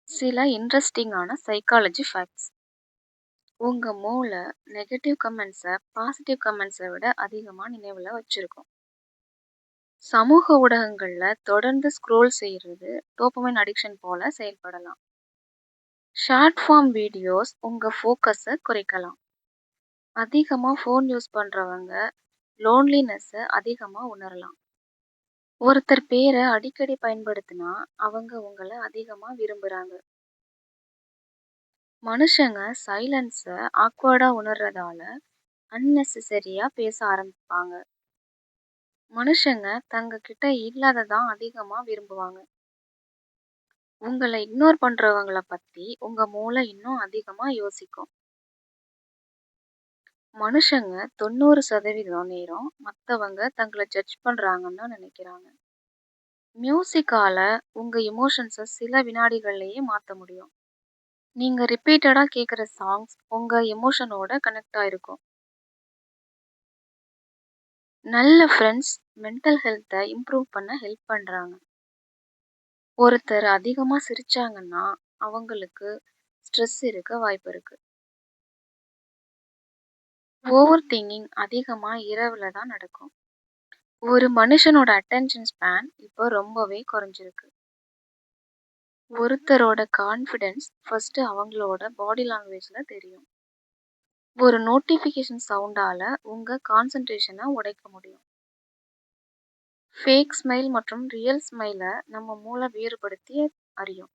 சில இன்ட்ரெஸ்டிங்கான psychology facts. உங்க மூளை நெகட்டிவ் கமெண்ட்ஸை பாசிட்டிவ் கமெண்ட்ஸை விட அதிகமாக நினைவில் வச்சிருக்கும். சமூக ஊடகங்கள்ல தொடர்ந்து ஸ்க்ரோல் செய்யறது டோபமைன் அடிக்ஷன் போல செயல்படலாம். ஷார்ட் ஃபார்ம் வீடியோஸ் உங்க ஃபோக்கஸை குறைக்கலாம். அதிகமாக ஃபோன் யூஸ் பண்றவங்க லோன்லினஸ்ஸை அதிகமாக உணரலாம். ஒருத்தர் பேரை அடிக்கடி பயன்படுத்தினா அவங்க உங்களை அதிகமாக விரும்புறாங்க. மனுஷங்க சைலன்ஸை ஆக்வர்டா உணர்றதால அன்னெசரியா பேச ஆரம்பிப்பாங்க. மனுஷங்க தங்க கிட்ட இல்லாததான் அதிகமா விரும்புவாங்க. உங்களை இக்னோர் பண்றவங்கள பத்தி உங்க மூளை இன்னும் அதிகமா யோசிக்கும். மனுஷங்க 90% நேரம் மத்தவங்க தங்களை ஜட்ஜ் பண்றாங்கன்னு தான் நினைக்கிறாங்க. மியூசிக்கால உங்க எமோஷன்ஸை சில வினாடிகள்லயே மாத்த முடியும். நீங்க ரிப்பீட்டடா கேட்குற சாங்ஸ் உங்க எமோஷனோட கனெக்ட் ஆயிருக்கும். நல்ல ஃப்ரெண்ட்ஸ் மென்டல் ஹெல்த்தை இம்ப்ரூவ் பண்ண ஹெல்ப் பண்றாங்க. ஒருத்தர் அதிகமா சிரிச்சாங்கன்னா அவங்களுக்கு ஸ்ட்ரெஸ் இருக்க வாய்ப்பு இருக்கு. ஓவர் திங்கிங் அதிகமா இரவுல தான் நடக்கும். ஒரு மனுஷனோட அட்டென்ஷன் ஸ்பேன் இப்போ ரொம்பவே குறைஞ்சிருக்கு. ஒருத்தரோட கான்ஃபிடென்ஸ் ஃபர்ஸ்ட் அவங்களோட பாடி லாங்குவேஜ்ல தெரியும். ஒரு நோட்டிஃபிகேஷன் சவுண்டால உங்க கான்சென்ட்ரேஷனை உடைக்க முடியும். ஃபேக் ஸ்மைல் மற்றும் ரியல் ஸ்மைலை நம்ம மூளை வேறுபடுத்தி அறியும்.